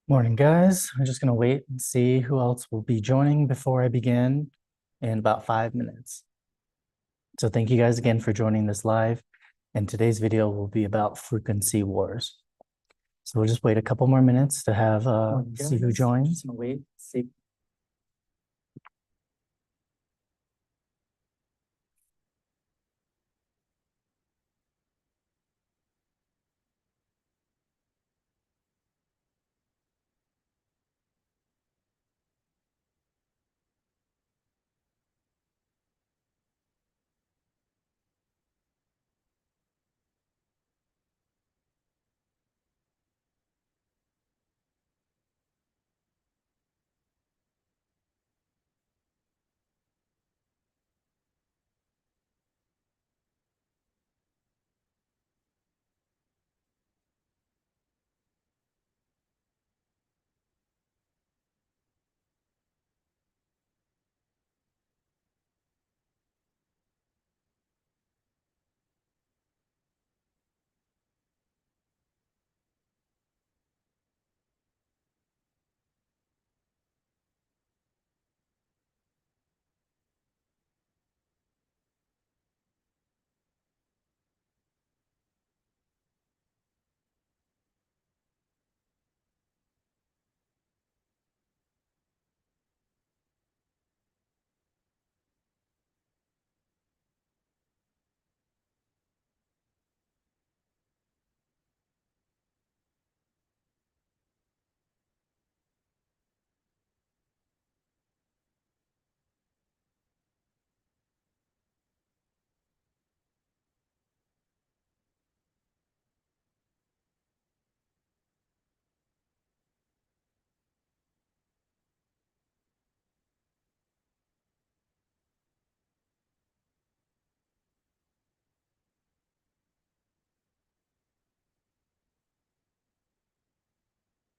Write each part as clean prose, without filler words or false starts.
Morning, guys. I'm just going to wait and see who else will be joining before I begin in about 5 minutes. So thank you guys again for joining this live. And today's video will be about frequency wars. So we'll just wait a couple more minutes to have see who joins. Just gonna wait, see.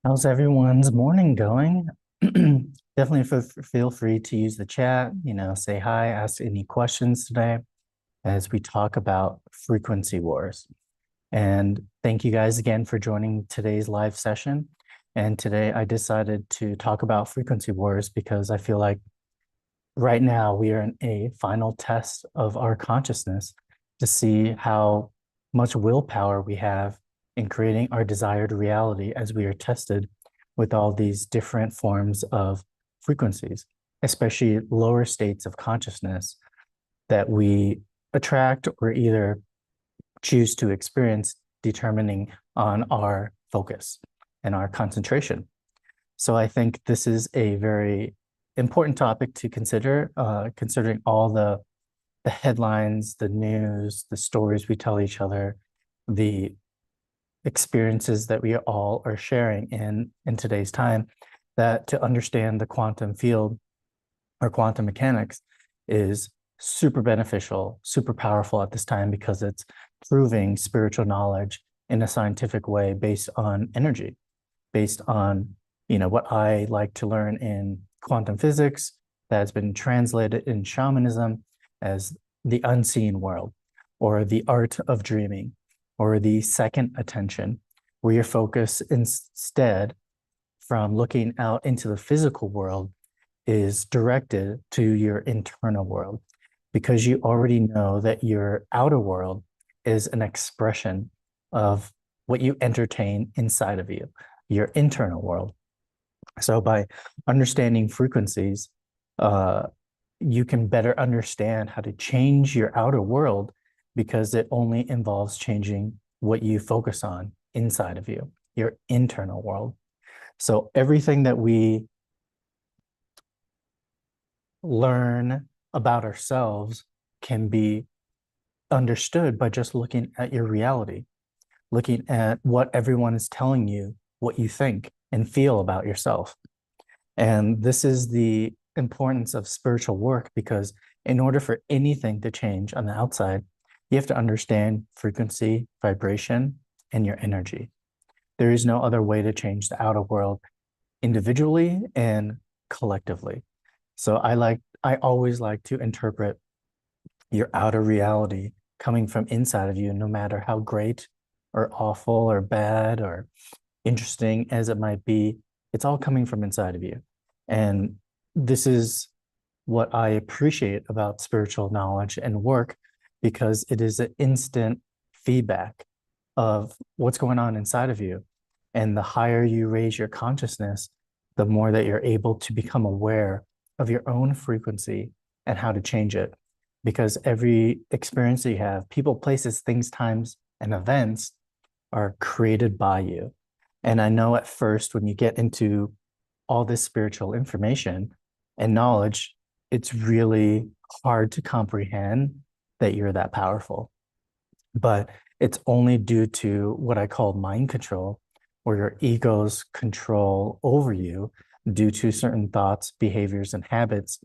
How's everyone's morning going? Definitely feel free to use the chat, say hi, ask any questions today as we talk about frequency wars. And thank you guys again for joining today's live session. And today I decided to talk about frequency wars because I feel like right now we are in a final test of our consciousness to see how much willpower we have in creating our desired reality as we are tested with all these different forms of frequencies, especially lower states of consciousness that we attract or either choose to experience, determining on our focus and our concentration. So I think this is a very important topic to consider, considering all the headlines, the news, the stories we tell each other, the experiences that we all are sharing in today's time, that to understand the quantum field or quantum mechanics is super beneficial, super powerful at this time because it's proving spiritual knowledge in a scientific way based on energy, based on what I like to learn in quantum physics that has been translated in shamanism as the unseen world, or the art of dreaming, or the second attention, where your focus instead from looking out into the physical world is directed to your internal world, because you already know that your outer world is an expression of what you entertain inside of you, your internal world. So by understanding frequencies, you can better understand how to change your outer world because it only involves changing what you focus on inside of you, your internal world. So everything that we learn about ourselves can be understood by just looking at your reality, looking at what everyone is telling you, what you think and feel about yourself. And this is the importance of spiritual work, because in order for anything to change on the outside, you have to understand frequency, vibration, and your energy. There is no other way to change the outer world individually and collectively. So I always like to interpret your outer reality coming from inside of you, no matter how great or awful or bad or interesting as it might be. It's all coming from inside of you. And this is what I appreciate about spiritual knowledge and work, because it is an instant feedback of what's going on inside of you. And the higher you raise your consciousness, the more that you're able to become aware of your own frequency and how to change it. Because every experience that you have, people, places, things, times, and events are created by you. And I know at first, when you get into all this spiritual information and knowledge, it's really hard to comprehend that you're that powerful. But it's only due to what I call mind control, where your ego's control over you due to certain thoughts, behaviors, and habits,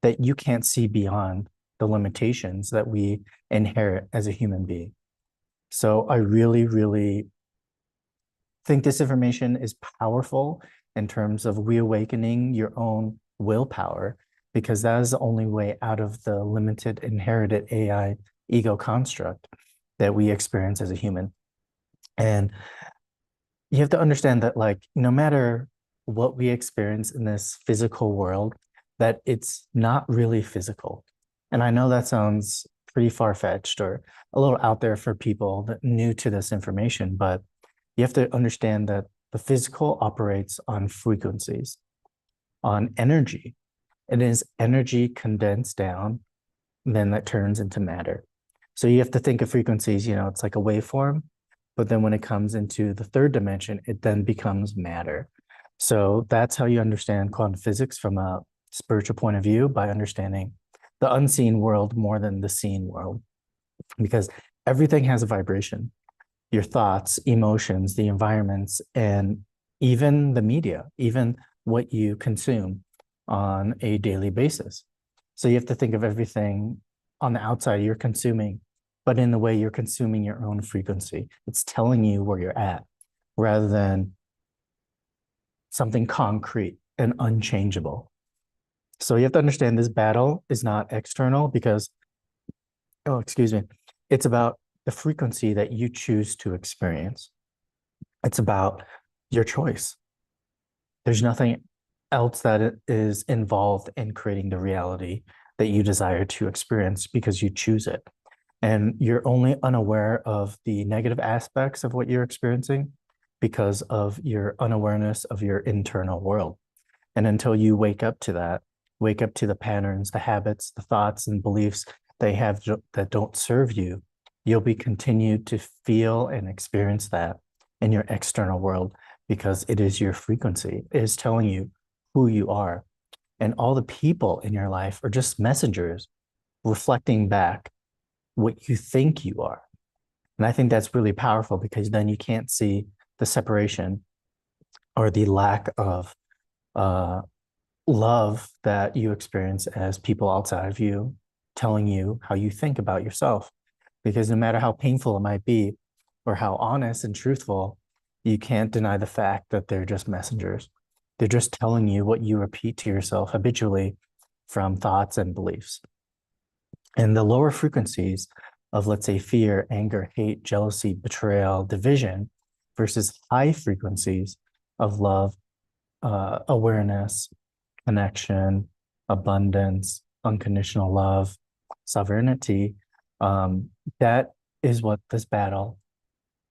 that you can't see beyond the limitations that we inherit as a human being. So I really, really think this information is powerful in terms of reawakening your own willpower, because that is the only way out of the limited inherited AI ego construct that we experience as a human. And you have to understand that, like, no matter what we experience in this physical world, that it's not really physical. And I know that sounds pretty far-fetched or a little out there for people that new to this information, but you have to understand that the physical operates on frequencies, on energy. It is energy condensed down, then that turns into matter. So you have to think of frequencies, it's like a waveform, but then when it comes into the third dimension, it then becomes matter. So that's how you understand quantum physics from a spiritual point of view, by understanding the unseen world more than the seen world, because everything has a vibration. Your thoughts, emotions, the environments, and even the media, even what you consume on a daily basis. So you have to think of everything on the outside you're consuming, but in the way you're consuming your own frequency. It's telling you where you're at rather than something concrete and unchangeable. So you have to understand this battle is not external, because, oh, excuse me, it's about the frequency that you choose to experience. It's about your choice. There's nothing else that is involved in creating the reality that you desire to experience, because you choose it. And you're only unaware of the negative aspects of what you're experiencing because of your unawareness of your internal world. And until you wake up to that, wake up to the patterns, the habits, the thoughts and beliefs they have that don't serve you, you'll be continued to feel and experience that in your external world, because it is your frequency. It is telling you who you are. And all the people in your life are just messengers reflecting back what you think you are. And I think that's really powerful, because then you can't see the separation or the lack of love that you experience as people outside of you telling you how you think about yourself. Because no matter how painful it might be or how honest and truthful, you can't deny the fact that they're just messengers. They're just telling you what you repeat to yourself habitually from thoughts and beliefs. And the lower frequencies of, let's say, fear, anger, hate, jealousy, betrayal, division, versus high frequencies of love, awareness, connection, abundance, unconditional love, sovereignty, that is what this battle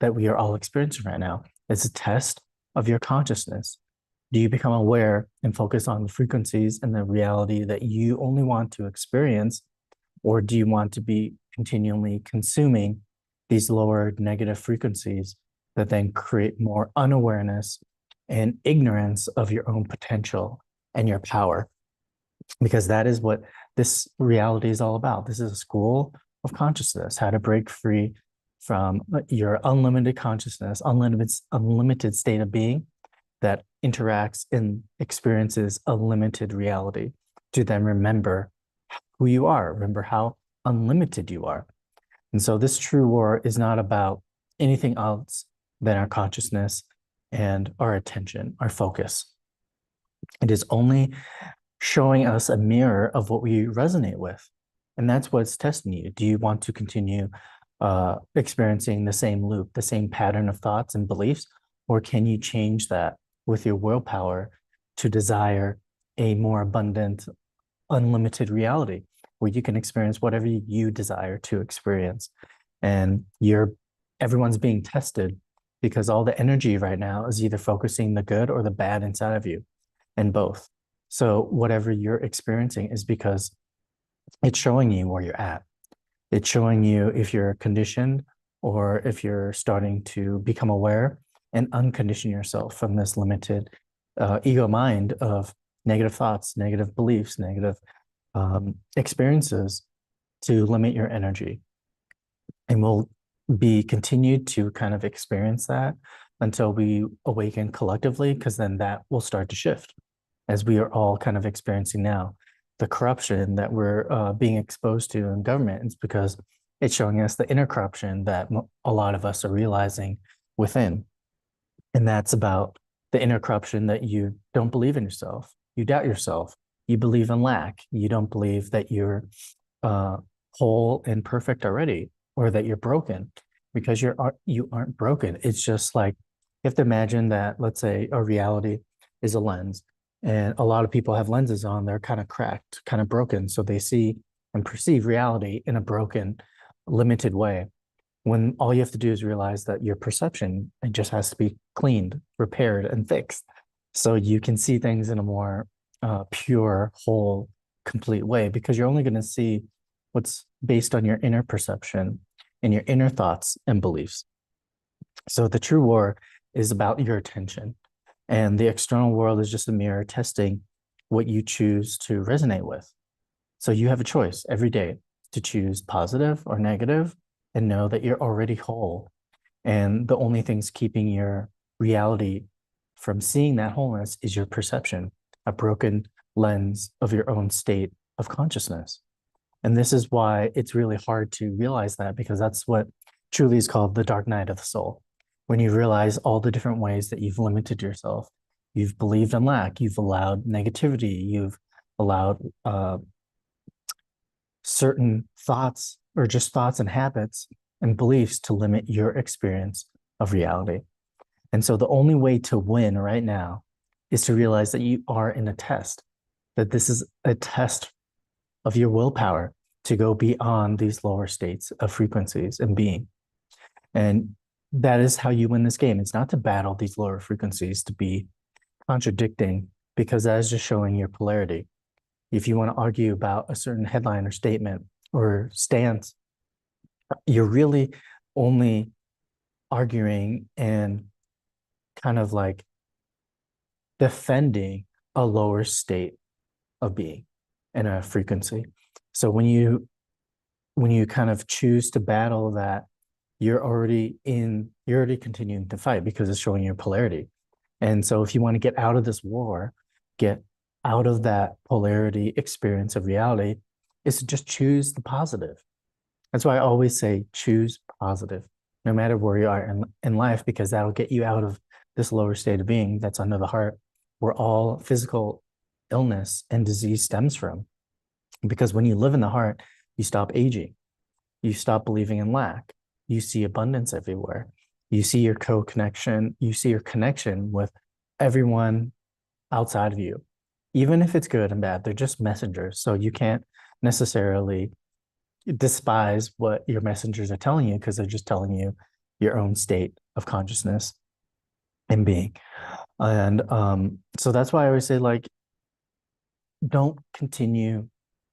that we are all experiencing right now is a test of your consciousness. Do you become aware and focus on the frequencies and the reality that you only want to experience? Or do you want to be continually consuming these lower negative frequencies that then create more unawareness and ignorance of your own potential and your power? Because that is what this reality is all about. This is a school of consciousness, how to break free from your unlimited consciousness, unlimited state of being that interacts and experiences a limited reality, to then remember who you are, remember how unlimited you are. And so this true war is not about anything else than our consciousness and our attention, our focus. It is only showing us a mirror of what we resonate with. And that's what's testing you. Do you want to continue experiencing the same loop, the same pattern of thoughts and beliefs, or can you change that with your willpower to desire a more abundant, unlimited reality where you can experience whatever you desire to experience. And everyone's being tested because all the energy right now is either focusing the good or the bad inside of you, and both. So whatever you're experiencing is because it's showing you where you're at. It's showing you if you're conditioned or if you're starting to become aware and uncondition yourself from this limited ego mind of negative thoughts, negative beliefs, negative experiences to limit your energy. And we'll be continued to kind of experience that until we awaken collectively, because then that will start to shift as we are all kind of experiencing now. The corruption that we're being exposed to in government is because it's showing us the inner corruption that a lot of us are realizing within. And that's about the inner corruption that you don't believe in yourself. You doubt yourself. You believe in lack. You don't believe that you're whole and perfect already, or that you're broken, because you aren't broken. It's just like, you have to imagine that, let's say a reality is a lens, and a lot of people have lenses on, they're kind of cracked, kind of broken. So they see and perceive reality in a broken, limited way. When all you have to do is realize that your perception, it just has to be cleaned, repaired, and fixed. So you can see things in a more pure, whole, complete way, because you're only going to see what's based on your inner perception and your inner thoughts and beliefs. So the true war is about your attention, and the external world is just a mirror testing what you choose to resonate with. So you have a choice every day to choose positive or negative, and know that you're already whole. And the only things keeping your reality from seeing that wholeness is your perception, a broken lens of your own state of consciousness. And this is why it's really hard to realize that, because that's what truly is called the dark night of the soul. When you realize all the different ways that you've limited yourself, you've believed in lack, you've allowed negativity, you've allowed certain thoughts, or just thoughts and habits and beliefs, to limit your experience of reality. And so the only way to win right now is to realize that you are in a test, that this is a test of your willpower to go beyond these lower states of frequencies and being. And that is how you win this game. It's not to battle these lower frequencies, to be contradicting, because that is just showing your polarity. If you want to argue about a certain headline or statement or stance, you're really only arguing and kind of like defending a lower state of being and a frequency. So when you kind of choose to battle that, you're already continuing to fight, because it's showing your polarity. And so if you want to get out of this war, get out of that polarity experience of reality, is to just choose the positive. That's why I always say choose positive, no matter where you are in life, because that'll get you out of this lower state of being that's under the heart, where all physical illness and disease stems from. Because when you live in the heart, you stop aging, you stop believing in lack, you see abundance everywhere, you see your co-connection, you see your connection with everyone outside of you. Even if it's good and bad, they're just messengers. So you can't necessarily despise what your messengers are telling you, because they're just telling you your own state of consciousness and being. And so that's why I always say, like, don't continue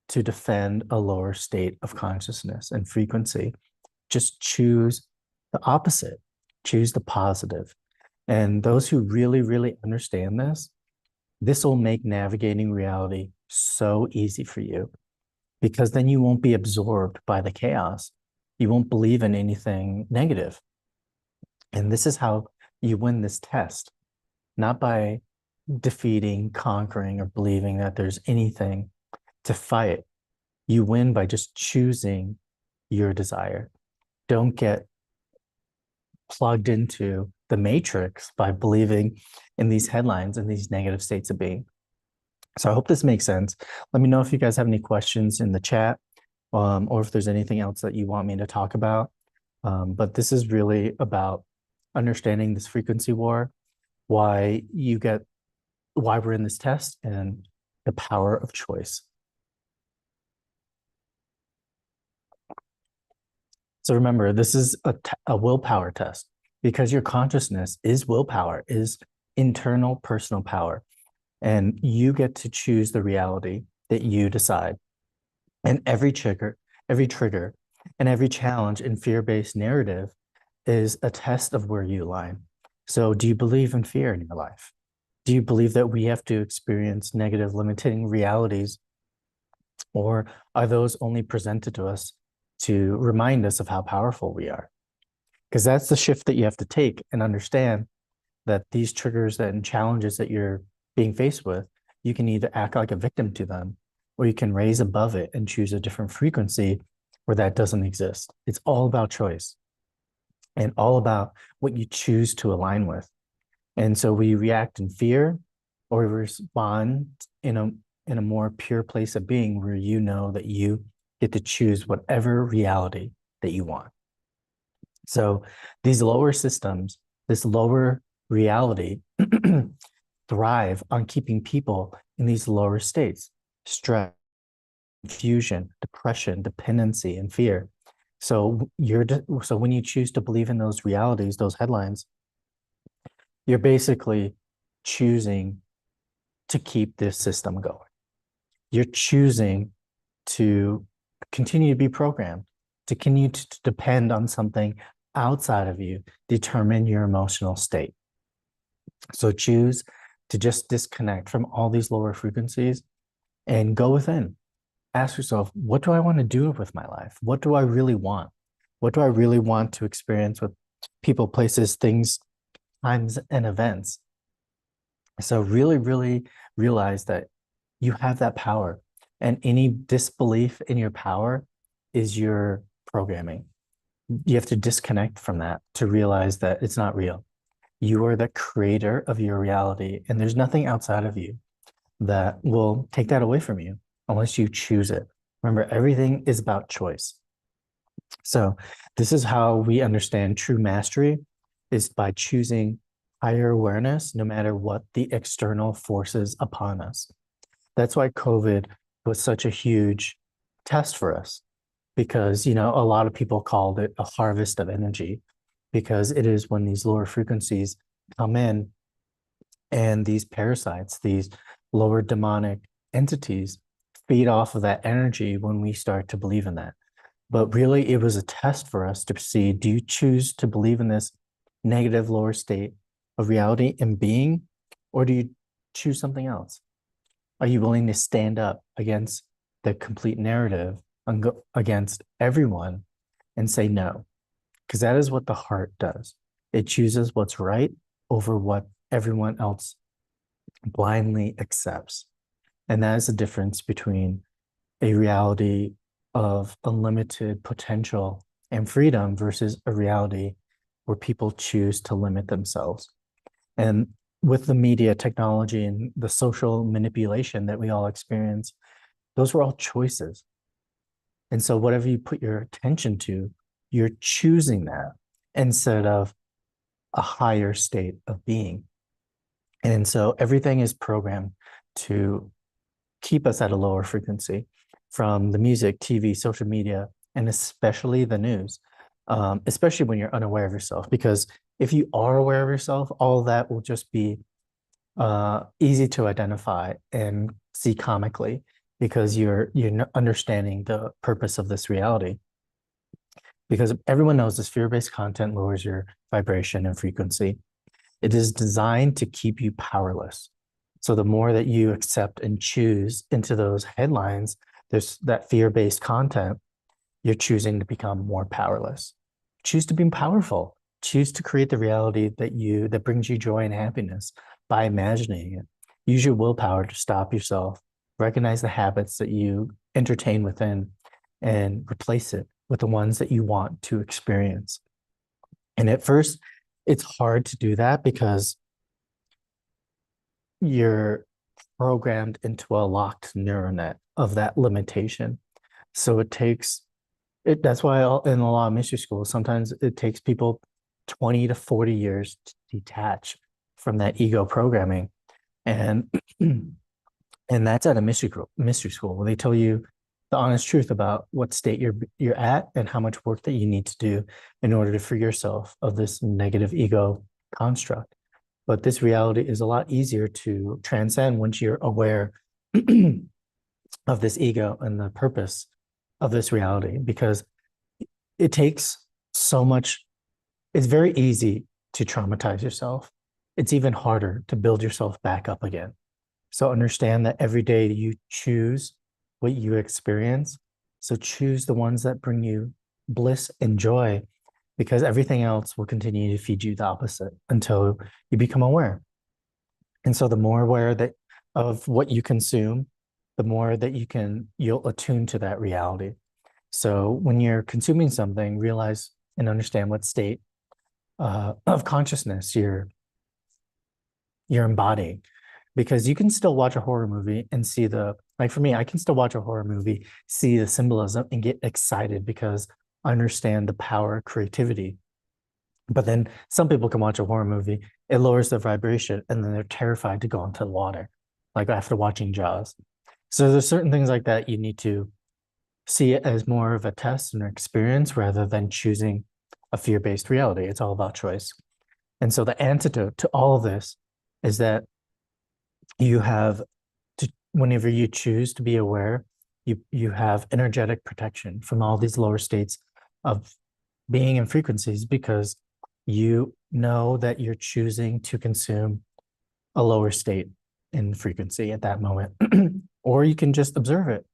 to defend a lower state of consciousness and frequency. Just choose the opposite, choose the positive. And those who really, really understand this will make navigating reality so easy for you, because then you won't be absorbed by the chaos. You won't believe in anything negative. And this is how you win this test, not by defeating, conquering, or believing that there's anything to fight. You win by just choosing your desire. Don't get plugged into the matrix by believing in these headlines and these negative states of being. So I hope this makes sense. Let me know if you guys have any questions in the chat, or if there's anything else that you want me to talk about. But this is really about understanding this frequency war why we're in this test and the power of choice. So remember, this is a willpower test because your consciousness is willpower, is internal personal power. And you get to choose the reality that you decide. And every trigger, and every challenge in fear-based narrative is a test of where you align. So do you believe in fear in your life? Do you believe that we have to experience negative limiting realities, or are those only presented to us to remind us of how powerful we are? Because that's the shift that you have to take and understand that these triggers and challenges that you're being faced with, you can either act like a victim to them, or you can raise above it and choose a different frequency where that doesn't exist. It's all about choice and all about what you choose to align with. And so we react in fear, or we respond in a more pure place of being where you know that you get to choose whatever reality that you want. So these lower systems, this lower reality thrive on keeping people in these lower states: stress, confusion, depression, dependency, and fear. So when you choose to believe in those realities, those headlines, you're basically choosing to keep this system going. You're choosing to continue to be programmed, to continue to depend on something outside of you, determine your emotional state. So choose to just disconnect from all these lower frequencies and go within. Ask yourself, what do I want to do with my life? What do I really want? What do I really want to experience with people, places, things, times, and events? So really, really realize that you have that power, and any disbelief in your power is your programming. You have to disconnect from that to realize that it's not real. You are the creator of your reality, and there's nothing outside of you that will take that away from you unless you choose it. Remember, everything is about choice. So this is how we understand true mastery, is by choosing higher awareness, no matter what the external forces upon us. That's why COVID was such a huge test for us, because, a lot of people called it a harvest of energy, because it is when these lower frequencies come in and these parasites, these lower demonic entities feed off of that energy when we start to believe in that. But really, it was a test for us to see, do you choose to believe in this negative lower state of reality and being, or do you choose something else? Are you willing to stand up against the complete narrative, against everyone, and say no? Because that is what the heart does. It chooses what's right over what everyone else blindly accepts. And that is the difference between a reality of unlimited potential and freedom versus a reality where people choose to limit themselves. And with the media technology and the social manipulation that we all experience, those were all choices. And so whatever you put your attention to, you're choosing that instead of a higher state of being. And so everything is programmed to keep us at a lower frequency, from the music, TV, social media, and especially the news, especially when you're unaware of yourself. Because if you are aware of yourself, all that will just be easy to identify and see comically, because you're understanding the purpose of this reality. Because everyone knows this fear-based content lowers your vibration and frequency. It is designed to keep you powerless. So the more that you accept and choose into those headlines, there's that fear-based content, you're choosing to become more powerless. Choose to be powerful. Choose to create the reality that brings you joy and happiness by imagining it. Use your willpower to stop yourself, recognize the habits that you entertain within, and replace it with the ones that you want to experience. And at first, it's hard to do that because you're programmed into a locked neural net of that limitation. So that's why in a lot of mystery schools, sometimes it takes people 20 to 40 years to detach from that ego programming. And and that's at a mystery school where they tell you the honest truth about what state you're at and how much work that you need to do in order to free yourself of this negative ego construct. But this reality is a lot easier to transcend once you're aware of this ego and the purpose of this reality, because it takes so much. It's very easy to traumatize yourself. It's even harder to build yourself back up again. So understand that every day you choose what you experience. So choose the ones that bring you bliss and joy, because everything else will continue to feed you the opposite until you become aware. And so the more aware that of what you consume, the more that you'll attune to that reality. So when you're consuming something, realize and understand what state of consciousness you're embodying, because you can still watch a horror movie and see like for me, I can still watch a horror movie, see the symbolism and get excited because I understand the power of creativity. But then some people can watch a horror movie, it lowers the vibration, and then they're terrified to go into the water, like after watching Jaws. So there's certain things like that you need to see it as more of a test and experience rather than choosing a fear-based reality. It's all about choice. And so the antidote to all of this is that you have to, whenever you choose to be aware, you have energetic protection from all these lower states of being and frequencies, because you know that you're choosing to consume a lower state in frequency at that moment, or you can just observe it.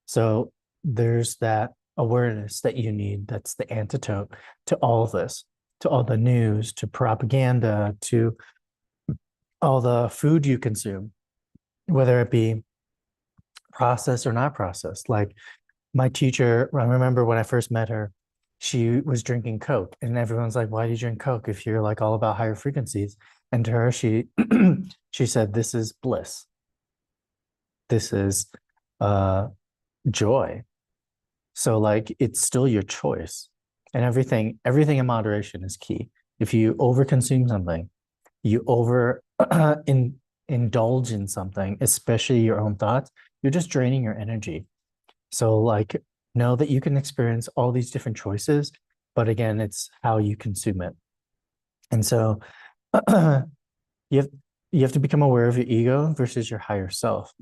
So there's that awareness that you need. That's the antidote to all of this, to all the news, to propaganda, to all the food you consume, whether it be processed or not processed. Like my teacher, I remember when I first met her, she was drinking Coke, and everyone's like, why do you drink Coke if you're like all about higher frequencies? And to her, she she said, this is bliss. This is joy. So like it's still your choice. And everything in moderation is key. If you overconsume something, you indulge in something, especially your own thoughts, you're just draining your energy. So like know that you can experience all these different choices, but again, it's how you consume it. And so you have you have to become aware of your ego versus your higher self.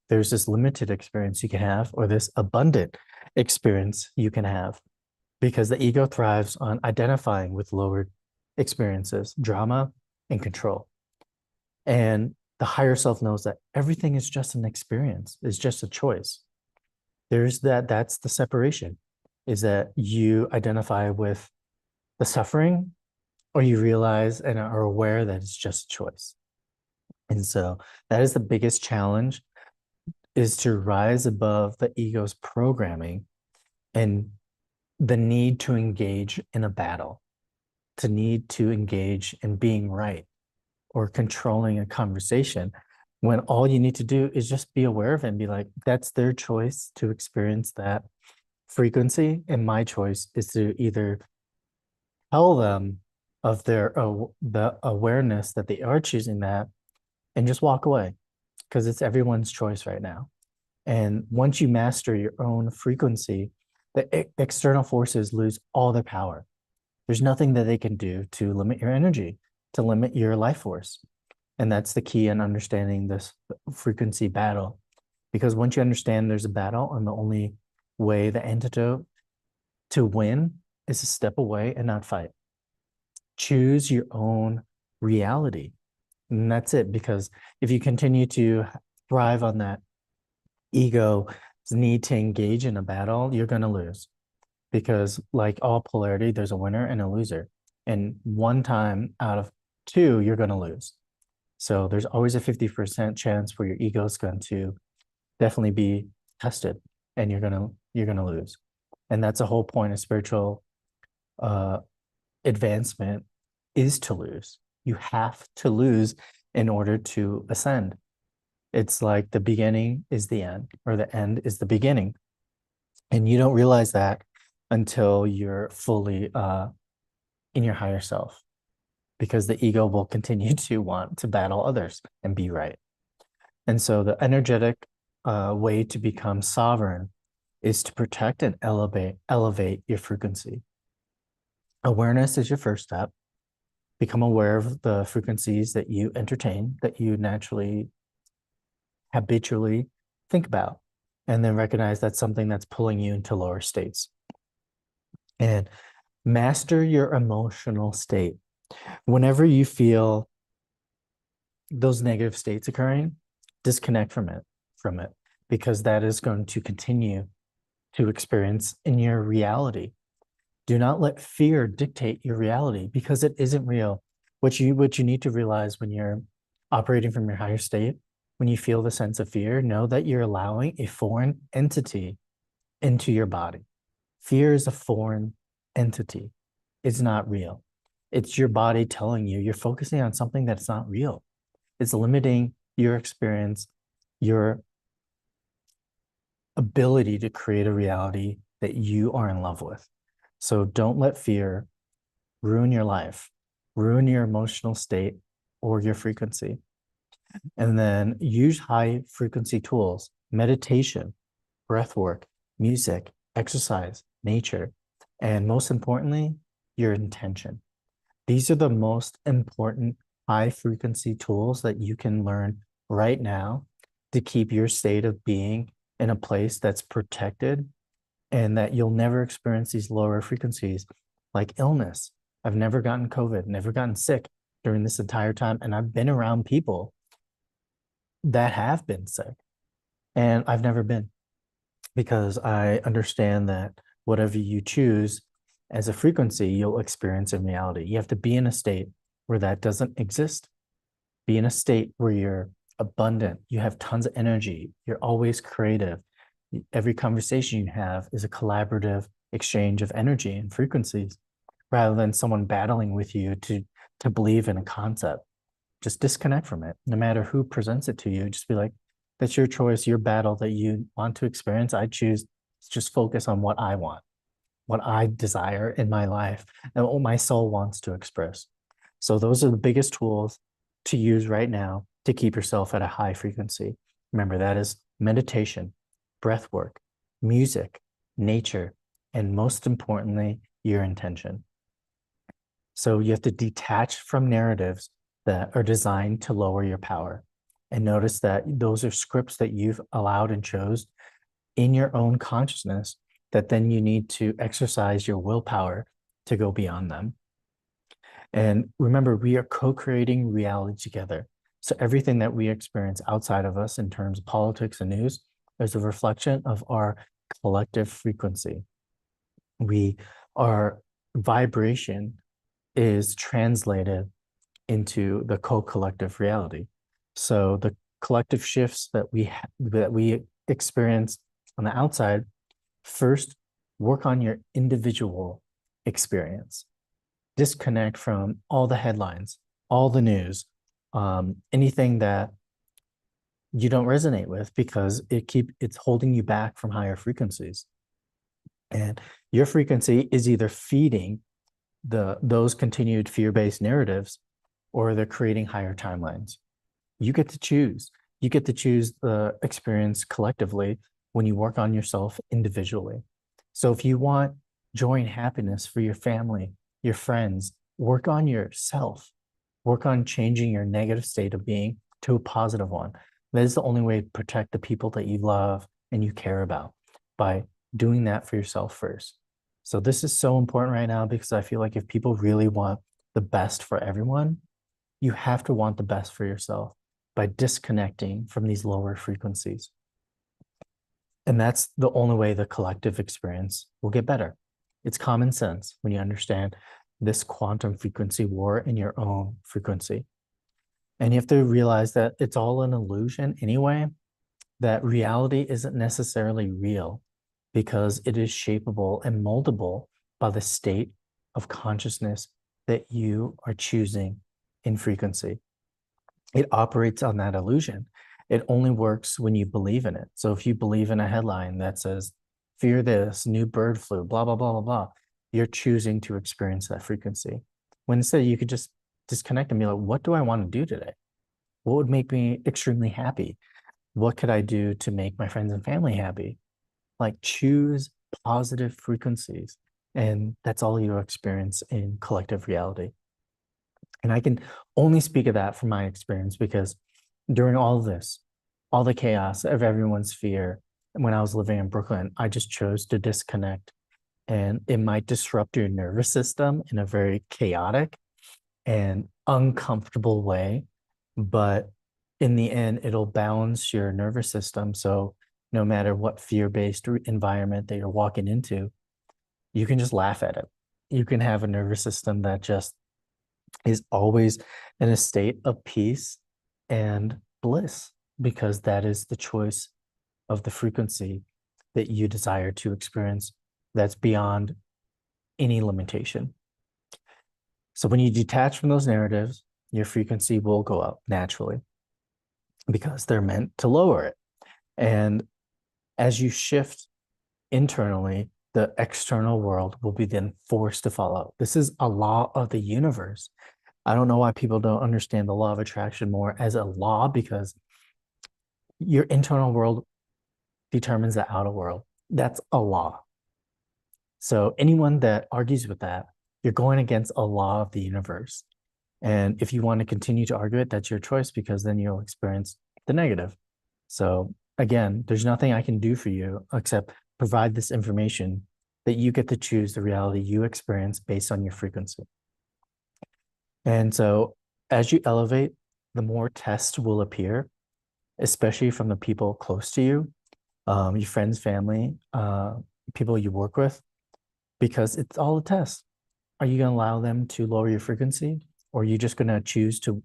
There's this limited experience you can have, or this abundant experience you can have, because the ego thrives on identifying with lowered experiences, drama, and control. And the higher self knows that everything is just an experience, it's just a choice. That's the separation, is that you identify with the suffering, or you realize and are aware that it's just a choice. And so that is the biggest challenge, is to rise above the ego's programming and the need to engage in a battle, to need to engage in being right or controlling a conversation, when all you need to do is just be aware of it and be like, that's their choice to experience that frequency. And my choice is to either tell them of the awareness that they are choosing that and just walk away, because it's everyone's choice right now. And once you master your own frequency, the external forces lose all their power. There's nothing that they can do to limit your energy, to limit your life force. And that's the key in understanding this frequency battle. Because once you understand there's a battle, and the only way, the antidote to win, is to step away and not fight. Choose your own reality. And that's it. Because if you continue to thrive on that ego's need to engage in a battle, you're going to lose. Because like all polarity, there's a winner and a loser. And one time out of two, you're going to lose. So there's always a 50% chance where your ego is going to definitely be tested, and you're gonna lose. And that's the whole point of spiritual advancement, is to lose. You have to lose in order to ascend. It's like the beginning is the end, or the end is the beginning. And you don't realize that until you're fully in your higher self. because the ego will continue to want to battle others and be right. And so the energetic way to become sovereign is to protect and elevate your frequency. Awareness is your first step. Become aware of the frequencies that you entertain, that you naturally, habitually think about, and then recognize that's something that's pulling you into lower states. And master your emotional state. Whenever you feel those negative states occurring, disconnect from it, because that is going to continue to experience in your reality. Do not let fear dictate your reality, because it isn't real. What you need to realize when you're operating from your higher state, when you feel the sense of fear, know that you're allowing a foreign entity into your body. Fear is a foreign entity. It's not real. It's your body telling you you're focusing on something that's not real. It's limiting your experience, your ability to create a reality that you are in love with. So don't let fear ruin your life, ruin your emotional state or your frequency. And then use high frequency tools, meditation, breath work, music, exercise, nature, and most importantly, your intention. These are the most important high frequency tools that you can learn right now to keep your state of being in a place that's protected and that you'll never experience these lower frequencies like illness. I've never gotten COVID, never gotten sick during this entire time. And I've been around people that have been sick, and I've never been, because I understand that whatever you choose as a frequency, you'll experience in reality. You have to be in a state where that doesn't exist. Be in a state where you're abundant, you have tons of energy, you're always creative. Every conversation you have is a collaborative exchange of energy and frequencies, rather than someone battling with you to believe in a concept. Just disconnect from it. No matter who presents it to you, just be like, that's your choice, your battle that you want to experience. I choose to just focus on what I want, what I desire in my life, and what my soul wants to express. So those are the biggest tools to use right now to keep yourself at a high frequency. Remember, that is meditation, breath work, music, nature, and most importantly, your intention. So you have to detach from narratives that are designed to lower your power. And notice that those are scripts that you've allowed and chose in your own consciousness, that then you need to exercise your willpower to go beyond them. And remember, we are co-creating reality together. So everything that we experience outside of us in terms of politics and news is a reflection of our collective frequency. Our vibration is translated into the co-collective reality. So the collective shifts that we experience on the outside, first work on your individual experience. Disconnect from all the headlines, all the news, anything that you don't resonate with, because it's holding you back from higher frequencies. And your frequency is either feeding those continued fear-based narratives, or they're creating higher timelines. You get to choose. You get to choose the experience collectively when you work on yourself individually. So if you want joy and happiness for your family, your friends, work on yourself. Work on changing your negative state of being to a positive one. That is the only way to protect the people that you love and you care about, by doing that for yourself first. So this is so important right now, because I feel like if people really want the best for everyone, you have to want the best for yourself by disconnecting from these lower frequencies. And that's the only way the collective experience will get better. It's common sense when you understand this quantum frequency war in your own frequency. And you have to realize that it's all an illusion anyway, that reality isn't necessarily real, because it is shapeable and moldable by the state of consciousness that you are choosing in frequency. It operates on that illusion. It only works when you believe in it. So if you believe in a headline that says, fear this, new bird flu, blah, blah, blah, blah, blah, you're choosing to experience that frequency. When instead you could just disconnect and be like, what do I want to do today? What would make me extremely happy? What could I do to make my friends and family happy? Like choose positive frequencies. And that's all you'll experience in collective reality. And I can only speak of that from my experience because during all of this, all the chaos of everyone's fear, when I was living in Brooklyn, I just chose to disconnect. And it might disrupt your nervous system in a very chaotic and uncomfortable way. But in the end, it'll balance your nervous system. So no matter what fear-based environment that you're walking into, you can just laugh at it. You can have a nervous system that just is always in a state of peace and bliss because that is the choice of the frequency that you desire to experience that's beyond any limitation. So when you detach from those narratives, your frequency will go up naturally because they're meant to lower it. And as you shift internally, the external world will be then forced to follow. This is a law of the universe. I don't know why people don't understand the law of attraction more as a law, because your internal world determines the outer world. That's a law. So anyone that argues with that, you're going against a law of the universe. And if you want to continue to argue it, that's your choice, because then you'll experience the negative. So again, there's nothing I can do for you except provide this information that you get to choose the reality you experience based on your frequency. And so as you elevate, the more tests will appear, especially from the people close to you, your friends, family, people you work with, because it's all a test. Are you going to allow them to lower your frequency, or are you just going to choose to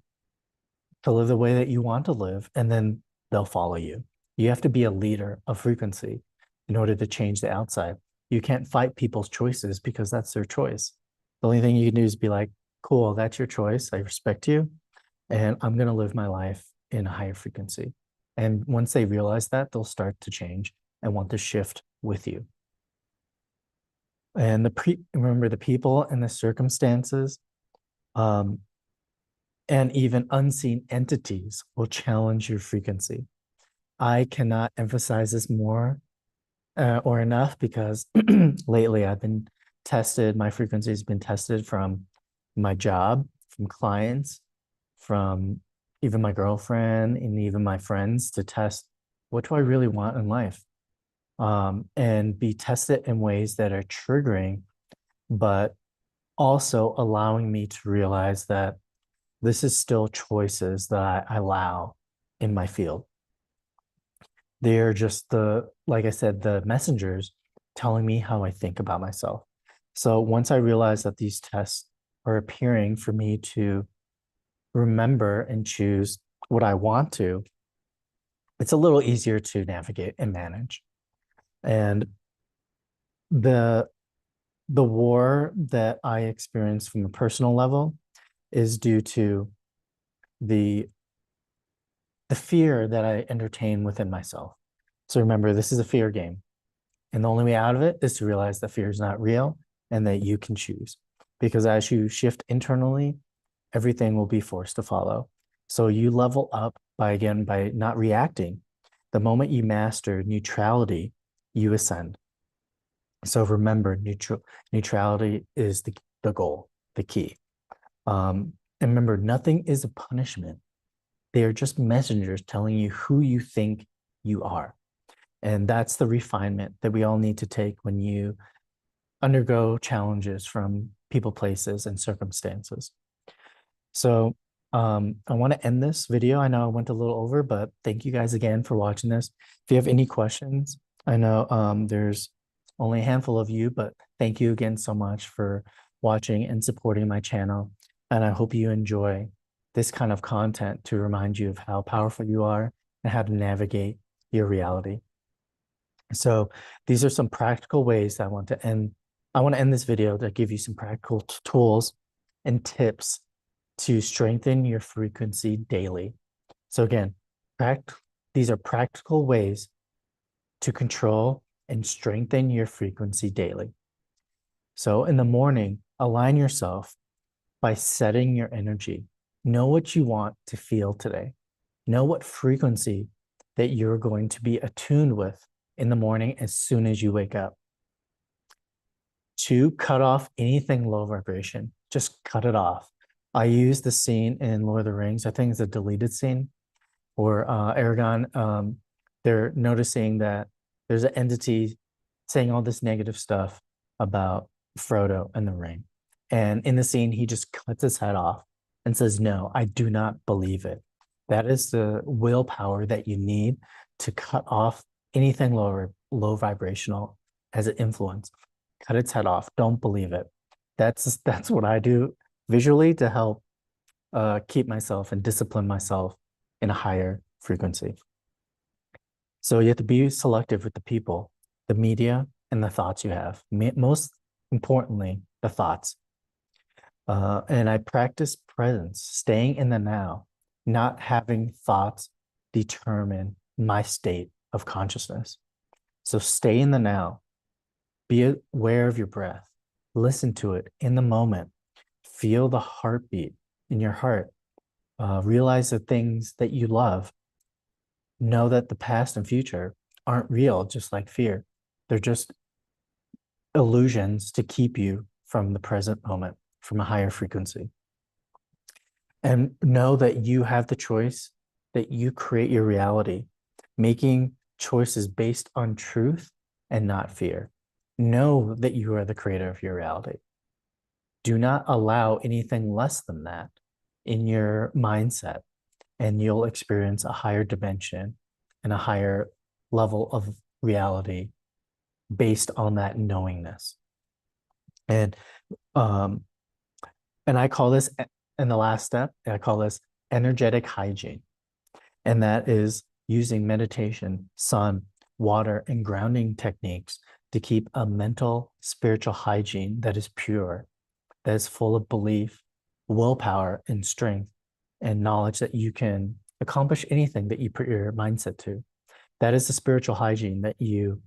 live the way that you want to live, and then they'll follow you? You have to be a leader of frequency in order to change the outside. You can't fight people's choices because that's their choice. The only thing you can do is be like, cool, that's your choice. I respect you. And I'm going to live my life in a higher frequency. And once they realize that, they'll start to change and want to shift with you. And remember, the people and the circumstances, and even unseen entities will challenge your frequency. I cannot emphasize this more or enough, because lately I've been tested. My frequency has been tested from my job, from clients, from even my girlfriend, and even my friends, to test what do I really want in life, and be tested in ways that are triggering, but also allowing me to realize that this is still choices that I allow in my field. They're just like I said, the messengers telling me how I think about myself. So once I realize that these tests are appearing for me to remember and choose what I want to, it's a little easier to navigate and manage. And the war that I experience from a personal level is due to the fear that I entertain within myself. So remember, this is a fear game. And the only way out of it is to realize that fear is not real and that you can choose. Because as you shift internally, everything will be forced to follow. So you level up by not reacting. The moment you master neutrality, you ascend. So remember, neutrality is the goal, the key. And remember, nothing is a punishment. They are just messengers telling you who you think you are. And that's the refinement that we all need to take when you undergo challenges from people, places, and circumstances. So I want to end this video. I know I went a little over, but thank you guys again for watching this. If you have any questions, I know there's only a handful of you, but thank you again so much for watching and supporting my channel. And I hope you enjoy this kind of content to remind you of how powerful you are and how to navigate your reality. So these are some practical ways that I want to end. I want to end this video to give you some practical tools and tips to strengthen your frequency daily. So again, these are practical ways to control and strengthen your frequency daily. So in the morning, align yourself by setting your energy. Know what you want to feel today. Know what frequency that you're going to be attuned with in the morning as soon as you wake up. 2, cut off anything low vibration. Just cut it off. I use the scene in Lord of the Rings. I think it's a deleted scene where Aragorn, they're noticing that there's an entity saying all this negative stuff about Frodo and the ring. And in the scene, he just cuts his head off and says, "No, I do not believe it." That is the willpower that you need to cut off anything low vibrational as an influence. Cut its head off. Don't believe it. That's what I do visually to help keep myself and discipline myself in a higher frequency. So you have to be selective with the people, the media, and the thoughts you have. Most importantly, the thoughts. And I practice presence, staying in the now, not having thoughts determine my state of consciousness. So stay in the now. Be aware of your breath. Listen to it in the moment. Feel the heartbeat in your heart. Realize the things that you love. Know that the past and future aren't real, just like fear. They're just illusions to keep you from the present moment, from a higher frequency. And know that you have the choice, that you create your reality, making choices based on truth and not fear. Know that you are the creator of your reality. Do not allow anything less than that in your mindset, and you'll experience a higher dimension and a higher level of reality based on that knowingness. And I call this, in the last step, I call this energetic hygiene. And that is using meditation, sun, water, and grounding techniques to keep a mental, spiritual hygiene that is pure, that is full of belief, willpower, and strength, and knowledge that you can accomplish anything that you put your mindset to. That is the spiritual hygiene that you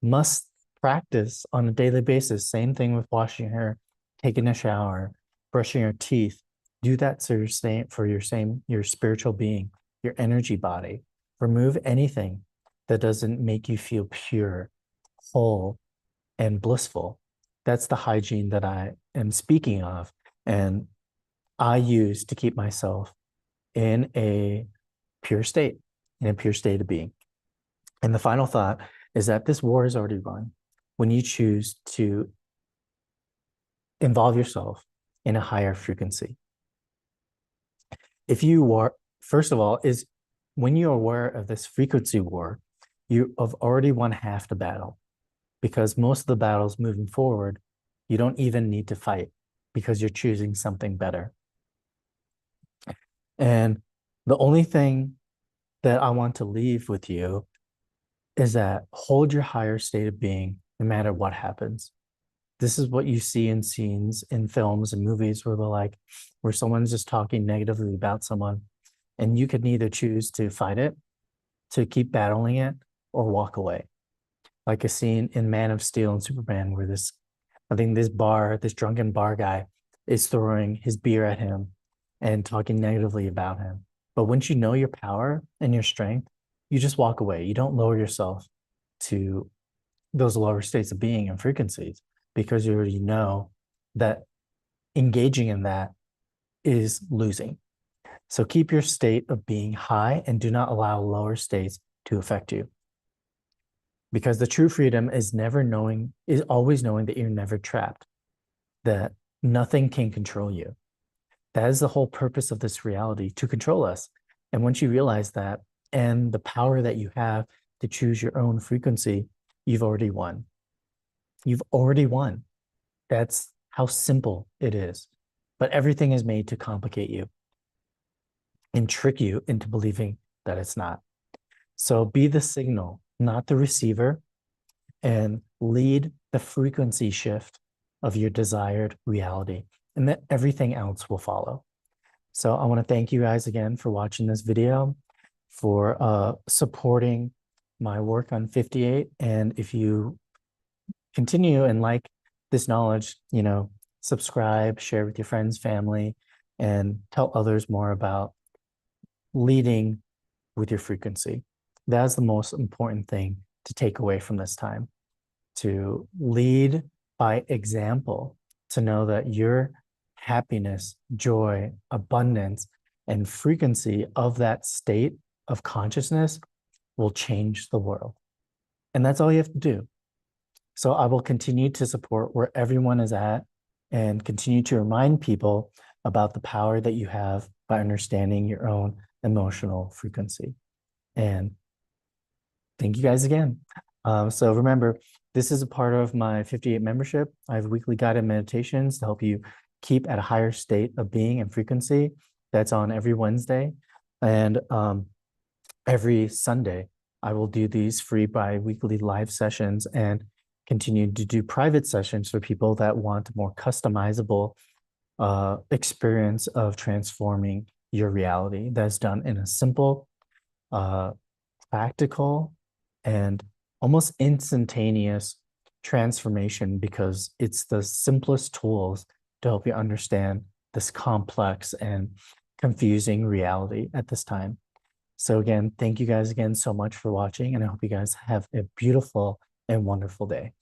must practice on a daily basis. Same thing with washing your hair, taking a shower, brushing your teeth. Do that so your spiritual being, your energy body. Remove anything that doesn't make you feel pure, whole, and blissful. That's the hygiene that I am speaking of, and I use to keep myself in a pure state, of being. And the final thought is that this war is already won when you choose to involve yourself in a higher frequency. If you are, first of all, is when you're aware of this frequency war, you have already won half the battle, because most of the battles moving forward, you don't even need to fight because you're choosing something better. And the only thing that I want to leave with you is that hold your higher state of being no matter what happens. This is what you see in scenes in films and movies where someone's just talking negatively about someone, and you could neither choose to fight it, to keep battling it, or walk away. Like a scene in Man of Steel and Superman where this drunken bar guy is throwing his beer at him and talking negatively about him. But once you know your power and your strength, you just walk away. You don't lower yourself to those lower states of being and frequencies, because you already know that engaging in that is losing. So keep your state of being high and do not allow lower states to affect you. Because the true freedom is always knowing that you're never trapped, that nothing can control you. That is the whole purpose of this reality, to control us. And once you realize that, and the power that you have to choose your own frequency, you've already won. You've already won. That's how simple it is. But everything is made to complicate you and trick you into believing that it's not. So be the signal, not the receiver, and lead the frequency shift of your desired reality, and that everything else will follow. So I want to thank you guys again for watching this video, for supporting my work on 58. And if you continue and like this knowledge, subscribe, share with your friends, family, and tell others more about leading with your frequency. That's the most important thing to take away from this time, to lead by example, to know that your happiness, joy, abundance, and frequency of that state of consciousness will change the world. And that's all you have to do. So I will continue to support where everyone is at and continue to remind people about the power that you have by understanding your own emotional frequency. And thank you guys again. So remember, this is a part of my 58 membership. I have weekly guided meditations to help you keep at a higher state of being and frequency. That's on every Wednesday. And every Sunday, I will do these free bi-weekly live sessions and continue to do private sessions for people that want a more customizable experience of transforming your reality that's done in a simple, practical, and almost instantaneous transformation, because it's the simplest tools to help you understand this complex and confusing reality at this time. So again, thank you guys again so much for watching, and I hope you guys have a beautiful and wonderful day.